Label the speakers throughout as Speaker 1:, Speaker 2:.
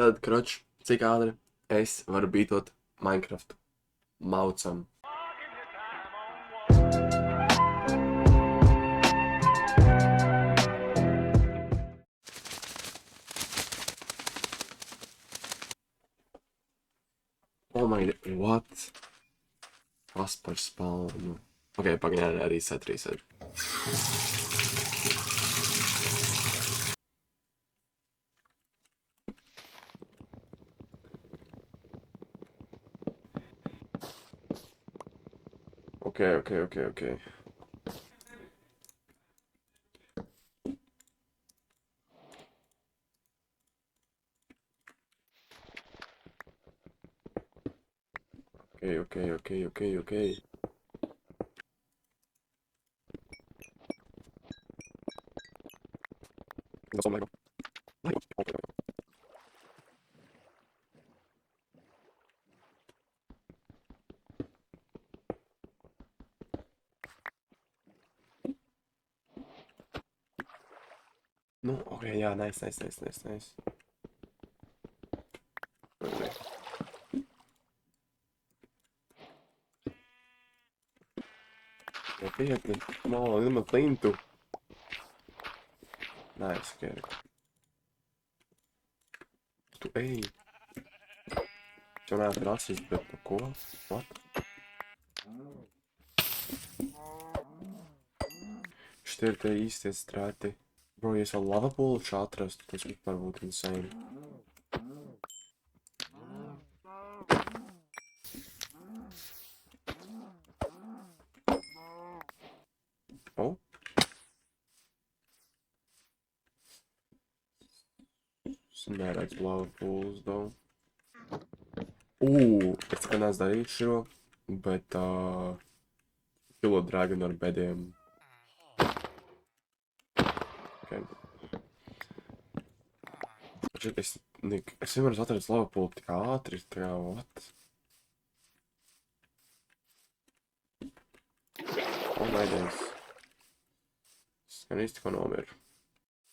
Speaker 1: Tad, kroč, cik ātri es varu bītot Minecraftu? Maucam. Oh my god, what? Kas par spawnu? Ok, pagaidām arī reset. Ok. Ok. Das war Nu, ok, jā, nice. Nopietni, mala, man plintu. Nice, ok. Tu ej. Čia nevar rasist, bet nu ko? What? Šitie ir tie īstie strāti. Bro, ja es vēl lava pūlu šā atrastu, tas vispār būtu insane. Oh? Es neredzu lava pūlus, though. Es tikai neesmu darījis šo, bet kilo dragonu ar bediem. Okay. Es vienmēr atradu lava pūlu tik ātri, tā kā, what? Oh my days. Es gan īsti ko nomiru.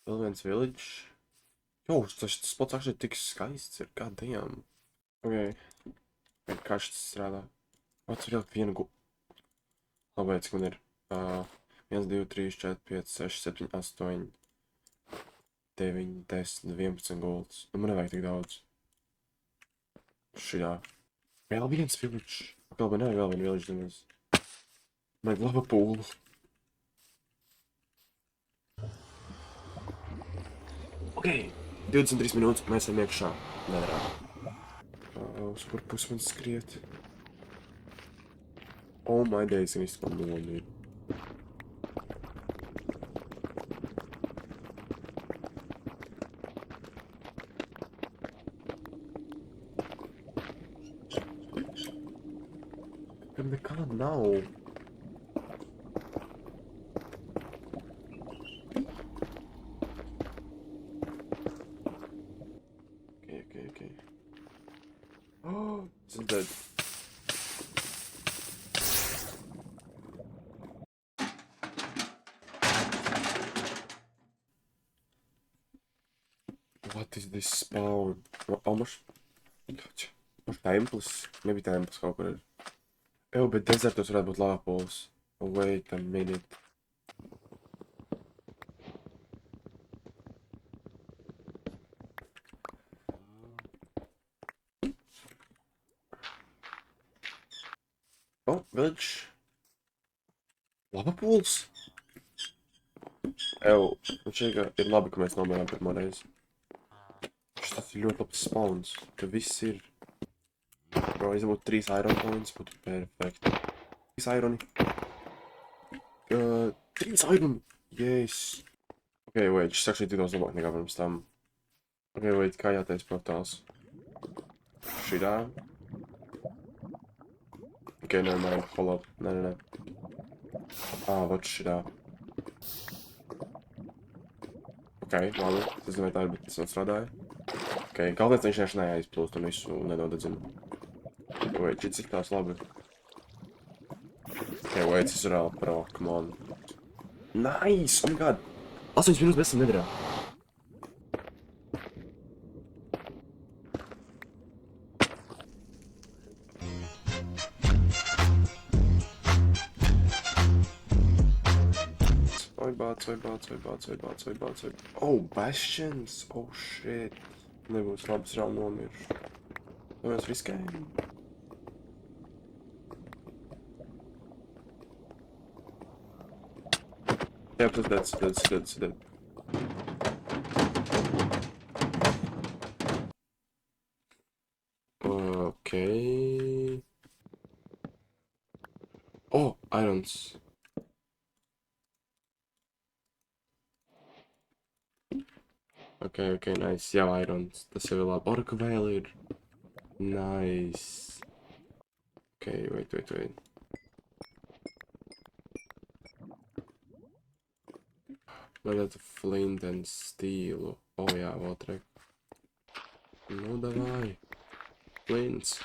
Speaker 1: Vēl viens village. Jo, tas spots actually tik skaists ir, god damn. Ok. Kā šis strādā? Vats var ielikt vienu Labi, cik man ir? 1, 2, 3, 4, 5, 6, 7, 8, 9, 10, 11 gulds. Nu, man nevajag tik daudz. Šajā. Vēl viens village. Vēl viens village nemaz. Man ir lava pūlu. Ok, 23 minūtes, mēs esam iekšā. Nedarām. Uz kur pus man skriet? Oh my days, es visu man nomīru. Tur nekā nav. Ok. Oh, this is dead. What is this spawn? Almost temples? Maybe temples kaut kur ir. Ew, bet dezertos varētu būt lava pools. Wait a minute. Oh, village. Lava pools. Ew, man šķiet, ka ir labi, ka mēs nomērām pirmo reizi. Tas ir ļoti labs spawns. Tur viss ir. Bro, ja būtu 3 iron points, būtu perfekti. 3 ironi. 3 ironi! Yes! Ok, wait, šis actually tik daudz labāk nekā pirms tam. Ok, wait, kā jātais portāls? Šitā. Ok, nevermind, hold up. Nē. Vat šitā. Ok, labi, tas zināja tā ir, bet tas strādāja. Ok, galvenais viņš neaizplūst un visu nenodedzina. Wait, šit cik tās labi. Ok, wait, tas ir reāli pro, come on. Nice! Oh my god! 8 minūtes mēs esam nedarā. Vai bāc. Oh, Bastions! Oh, shit! Nebūs labs rauns nomiršu. Vai mēs riskējam? Jā, tas dead. Okay. Oh, irons. Okay, nice. Jā, irons. Tas jau ir labi. Orka vēl ir. Nice. Okay, wait. Vajadzētu flint and steel. Oh, jā, otrek. Nu, davai. Flints.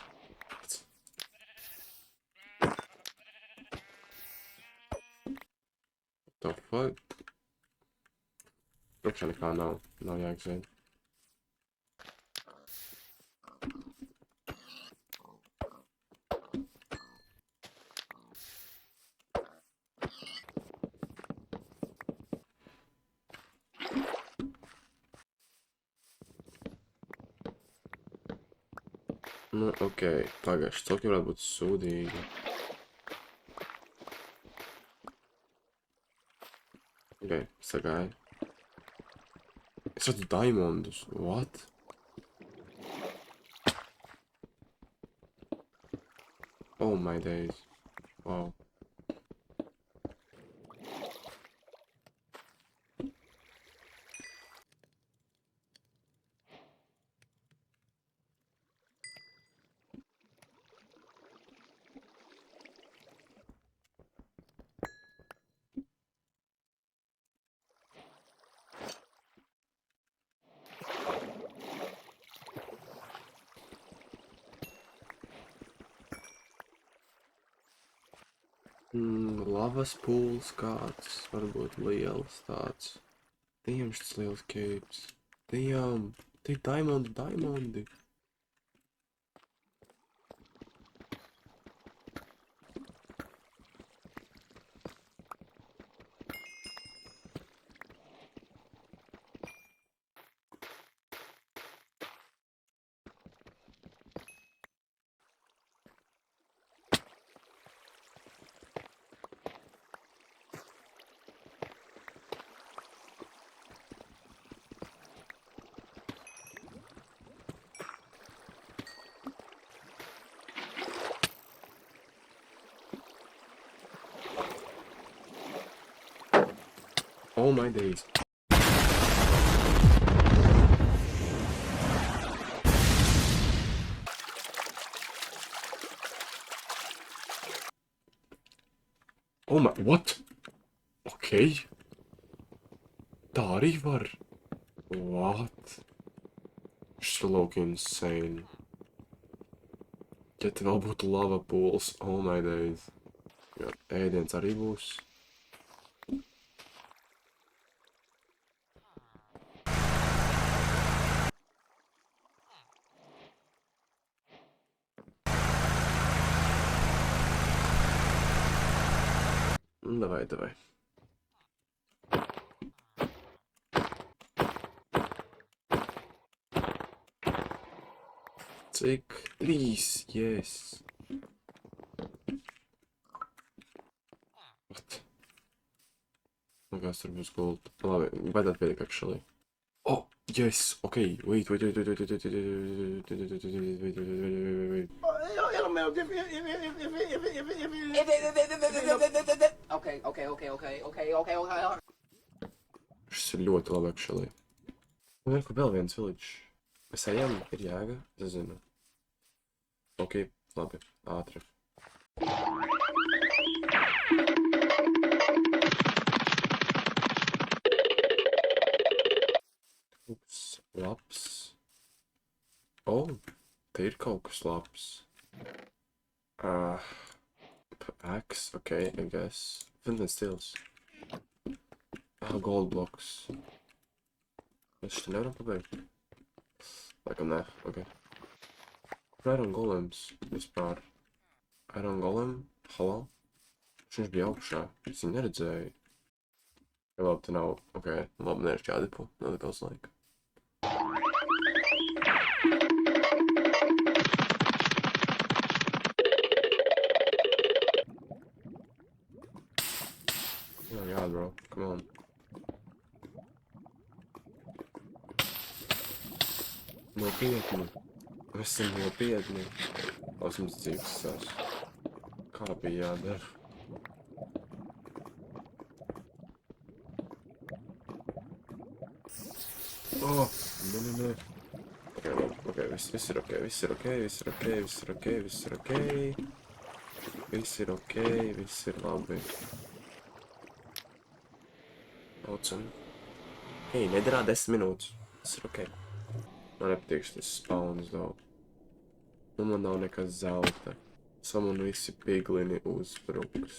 Speaker 1: The fuck? Priekšā nekā nav jāiegzēn. Nu, okei, pagaidzi, coki varētu būt sūdīgi. Okei, sagāju. Es redzu diamondus, what? Oh my days, wow. Lavas pūls kāds, varbūt liels tāds. Damn, šis liels caves. Damn, tie diamondi. Oh my days. Oh my, what? Okay. Tā arī var. What? Šis look insane. Ja te vēl būtu lava pools, oh my days. Jā, ēdiens arī būs. Давай. Cik? 3, yes. What? Nu, kas tur būs gold? Labi, vajadzētu pietiek actually. Oh, yes, okay, wait.
Speaker 2: Okay.
Speaker 1: Šis ir ļoti labi actually. Un ir vēl viens village. Mēs ejam, ir jēga, es zinu. Ok, labi, ātri. Ups, labs. Oh, te ir kaut kas labs. Axe, okay, I guess. Flint and steels. Gold blocks. Mēs šeit nevaram pabeigt. Laikam nē, ok. Iron golems vispār. Iron golem, halo? Viņš bija augšā, es viņu neredzēju. Labi, te nav. Ok, labi, nešķādi po. Nelikās laika. Jā, bro. Come on. Nopietni. Esam nopietni. Esams dzīves sās. Kā bija jādara? Oh, nē. Ok, labi. Ok, viss ir ok, viss ir ok, viss ir ok, viss ir ok, viss ir ok. Viss ir ok, viss ir labi. Laucam. Hei, nedarā 10 minūtes. Viss ir ok. Man nepatīk šis spawns daudz. Nu, man nav nekas zelta. Man visi piglini uzbruks.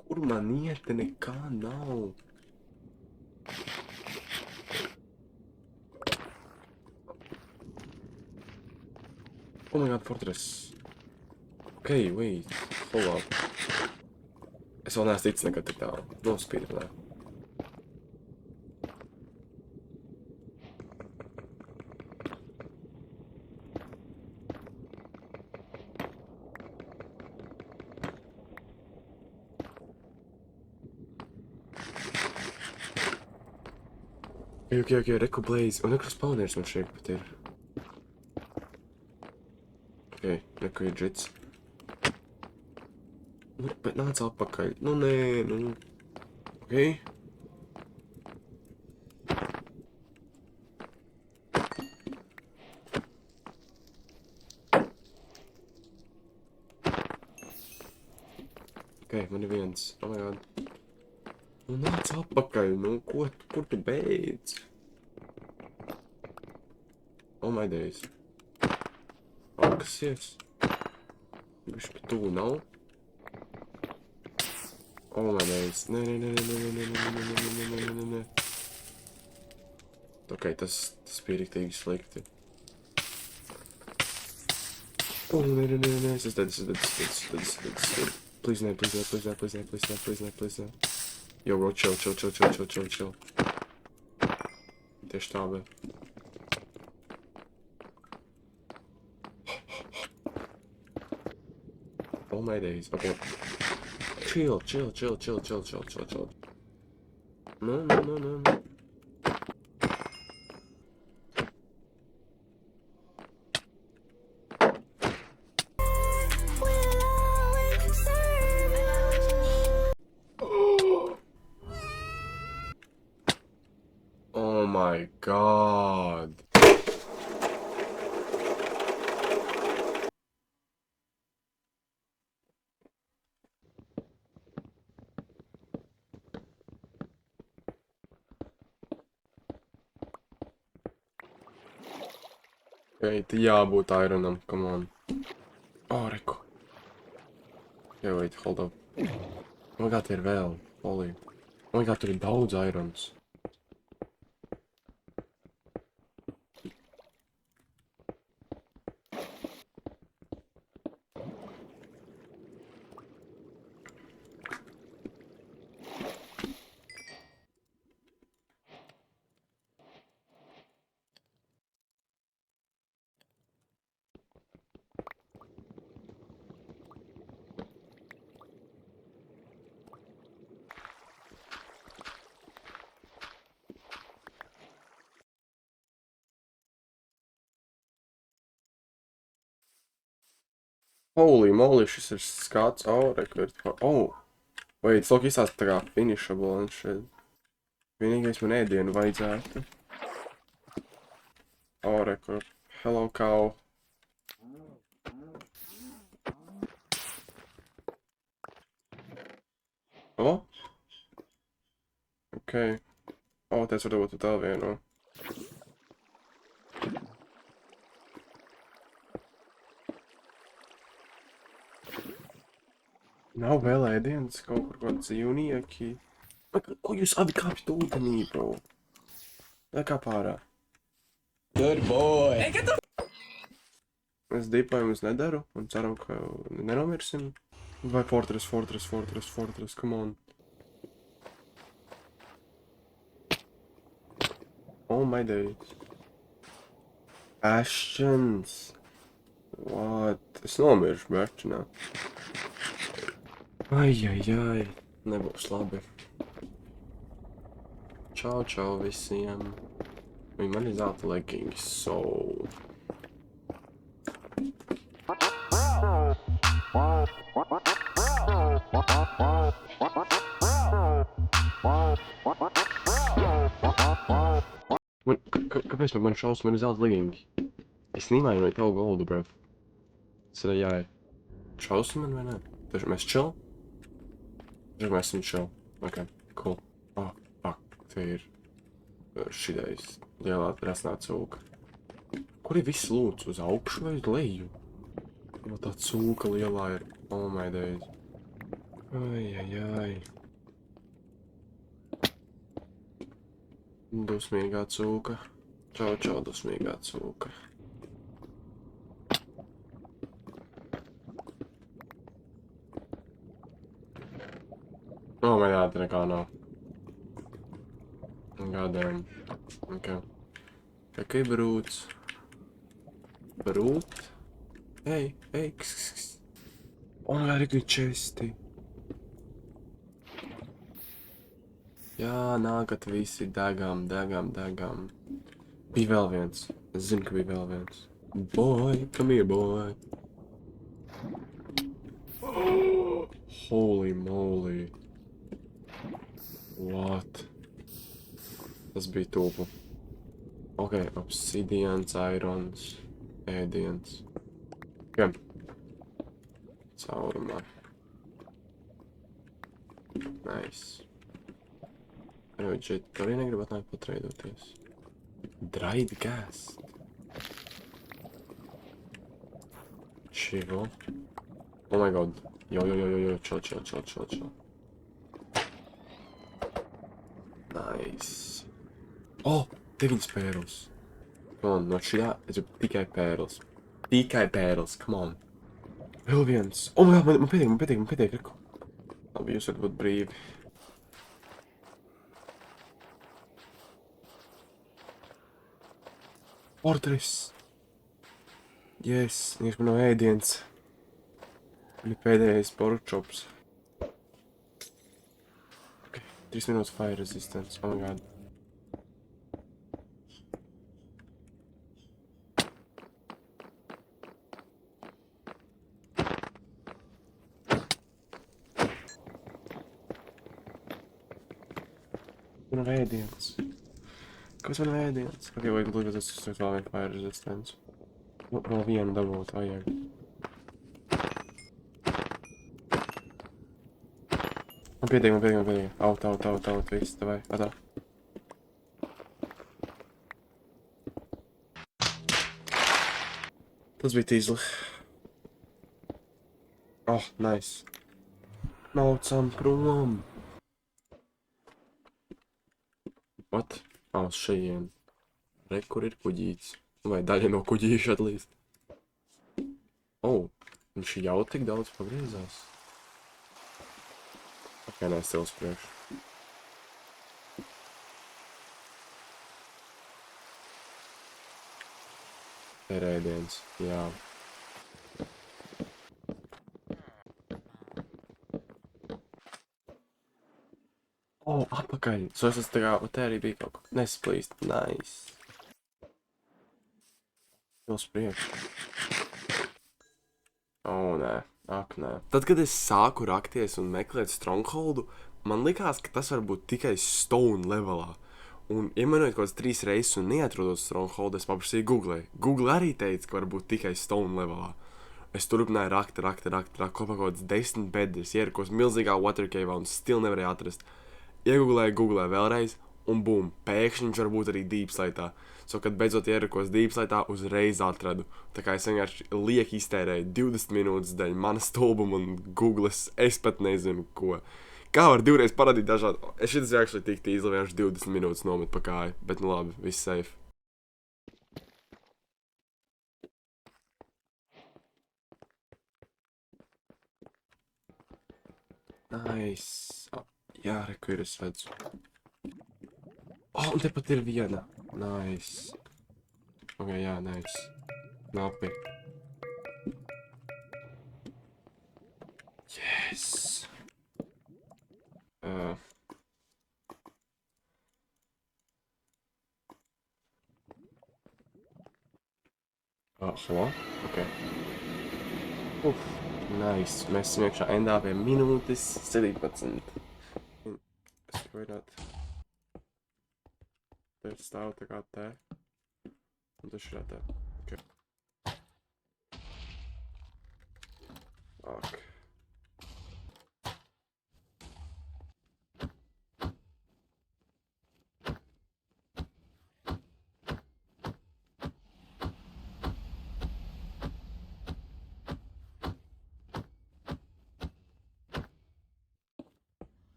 Speaker 1: Kur man iet? Nekā nav. Oh my god, fortress. Okay, wait. Hold up. Es vēl neesmu ticis nekad tik tālu. Nospīdinē. Ok, Reku Blaze. Un Reku Spawners man šeit pat ir. Ok, Reku ir džits. Nu, bet nāc atpakaļ. Nu, nē, nu. Ok. Ok, man ir viens. Oh my god. Nu, nāc atpakaļ. Nu, kur tu beidz? Oh my days. Oh, kas ies? Bišķi pa tuvu nav? Oh my days. Nē. Ok, tas bija riktīgi slikti. Oh, nē. Es esmu dead. Please, nē. Yo, bro, chill. Tieši tā, bet. Oh my days. Okay. Chill. No. Oh my god. Okay, te jābūt ironam, come on. Oh, Reku. Okay, wait, hold up. Oh my god, te ir vēl. Holy. Oh my god, tur ir daudz irons. Holy moly, šis ir skats. Oh, Reku ir. Oh. Wait, slok izstāst tā kā finishable un šeit. Vienīgais man ēdienu vajadzētu. Oh, Reku. Hello, cow. Oh? Okay. Oh, tas var būt vēl vienu. Nav vēl ēdienas, kaut kur dzīvnieki. Ko jūs abi kāpjat ūdenī, bro? Vai kā pārā? Good boy! Mēs dipojumus nedaru un ceram, ka nenomirsim. Vai fortress, come on. my days. Ashens. What? Es nomiršu, bērčinā. Ai. Nebūs labi. Čau visiem. Viņi man ir zelta leggings, so... Kāpēc man šausmas man ir zelta leggingi? Es nemāju tavu goldu, bruv. Tas ir jāi. Šausmas man vai ne? Taču mēs chill? Taču mēs esam chill. Ok, cool. Oh, fuck. Te ir šitais lielā rasnā cūka. Kur ir viss lūdz? Uz augšu vai uz leju? Vēl tā cūka lielā ir. Oh my days. Ai. Dusmīgā cūka. Čau, dusmīgā cūka. Oh my god, nekā nav. Goddamn. Ok. Какой brūts? Brūt? Ej, kss. Oh my god, ir česti. Jā, nākat visi degam. Bija vēl viens. Es zinu, ka bija vēl viens. Boy, come here, boy. Oh, holy moly. What? Tas bija tūpu. Ok, obsidians, irons, ēdiens. Ok. Caurumā. Nice. Anyway, šeit arī negribu atnākt patreidoties. Dried gas. Chivo. Oh my god. Jo, chill. Nice. Oh, 9 pērls. Come on, no šitā es gribu tikai pērls. Come on. Vēl viens. Oh my god, man pietiek, reku. Labi, jūs varat būt brīvi. Orders. Yes, man nav ēdiens. Man ir pēdējais pork chops. Ok, 3 minūtes fire resistance. Oh my god. Man nav ēdiens. Kāpēc man nav ēdiens? Ok, vajag lūdzu, tas ir vēl vien fire resistance. Nu, vēl vienu dabūt vajag. Man pietiek. Out, viss, tavai, atā. Tas bija tīzli. Oh, nice. Maucam prom. What? Uz šajien. Re, kur ir kuģītis? Vai daļa no kuģīša atlīst? Oh, viņš jau tik daudz pagriezās. Ok, nē, es tev uz priekšu. Te ir ēdiens, jā. Oh, apakaļ. So es esmu tā kā, te arī bija kaut ko nesplīst. Nice. Uz priekšu. Oh, nē. Ak, nē. Tad, kad es sāku rakties un meklēt strongholdu, man likās, ka tas var būt tikai stone levelā. Un, iemanojot kaut kāds 3 reizes un neatrodot strongholdu, es paprasīju Google. Google arī teica, ka var būt tikai stone levelā. Es turpināju rakt, kopā kaut kāds 10 bedres, ierakos milzīgā water cave'ā un still nevarēju atrast. Googlēju vēlreiz, un bum, pēkšņi viņš var būt arī deepslaitā. So, kad beidzot ierakos deepslaitā, uzreiz atradu. Tā kā es vienkārši lieki iztērēju 20 minūtes dēļ mana stulbuma un Googles, es pat nezinu ko. Kā var divreiz parādīt dažādu? Es šitas vienkārši tik tīzli vienkārši 20 minūtes nomet pa kāju, bet nu labi, viss safe. Nice. Jā, reku ir, es redzu. Oh, un tepat ir viena. Nice. Ok, jā, nice. Knapi. Yes! Halo? Ok. Nice. Mēs esam iekšā endā pie minūtes 17. Es vairāk. Te stāv tā kā te. Un tas ir tā. Ok. Fuck.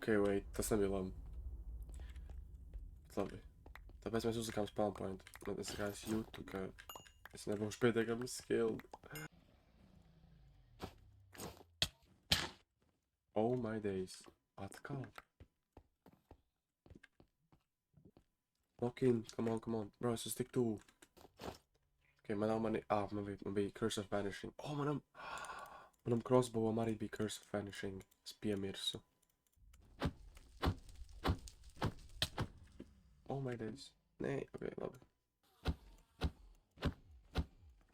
Speaker 1: Ok, wait. Tas nebija labi. Labi. Tāpēc mēs uzlikām spawn point. Es kā es jūtu, ka es nebūšu pietiekami skilled. Oh my days. Atkal. Lock in. Come on, come on. Bro, es esmu tik tuvu. Ok, man bija Curse of Vanishing. Oh, manam crossbowam arī bija Curse of Vanishing. Es piemirsu. Oh my days. Nē, ok, labi.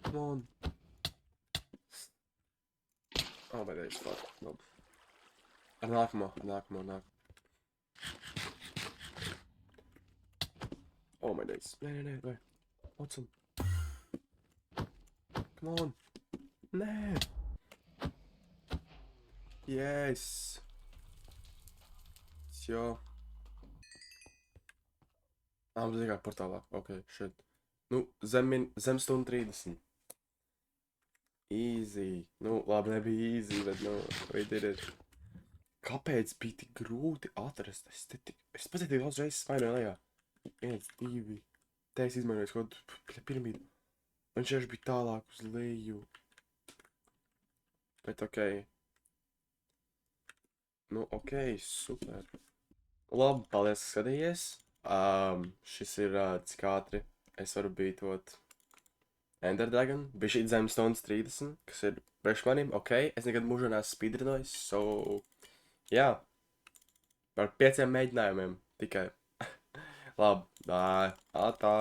Speaker 1: Come on. Oh my days, fuck. Labi. Ar nākamo. Oh my days. Nē, vai. Watson. Come on. Nē. Yes. Jo. Tas tikai portālā. Ok, shit. Nu, zem stundu 30. Easy. Nu, labi, nebija easy, bet, nu, we did it. Kāpēc bija tik grūti atrast? Es pats tik daudz reizes smainoju lejā. 1, 2. Te es izmainīju kaut kādu piramīdu. Man šeit bija tālāk uz leju. Bet ok. Nu, ok, super. Labi, paldies, ka skatījies. Šis ir cik ātri es varu bītot Ender Dragon. Bija šī zem stundas 30, kas ir priekš manim. Ok, es nekad mūžā neesmu speedrunojis, so... Jā. Par 5 mēģinājumiem tikai. Labi, bye. Atā.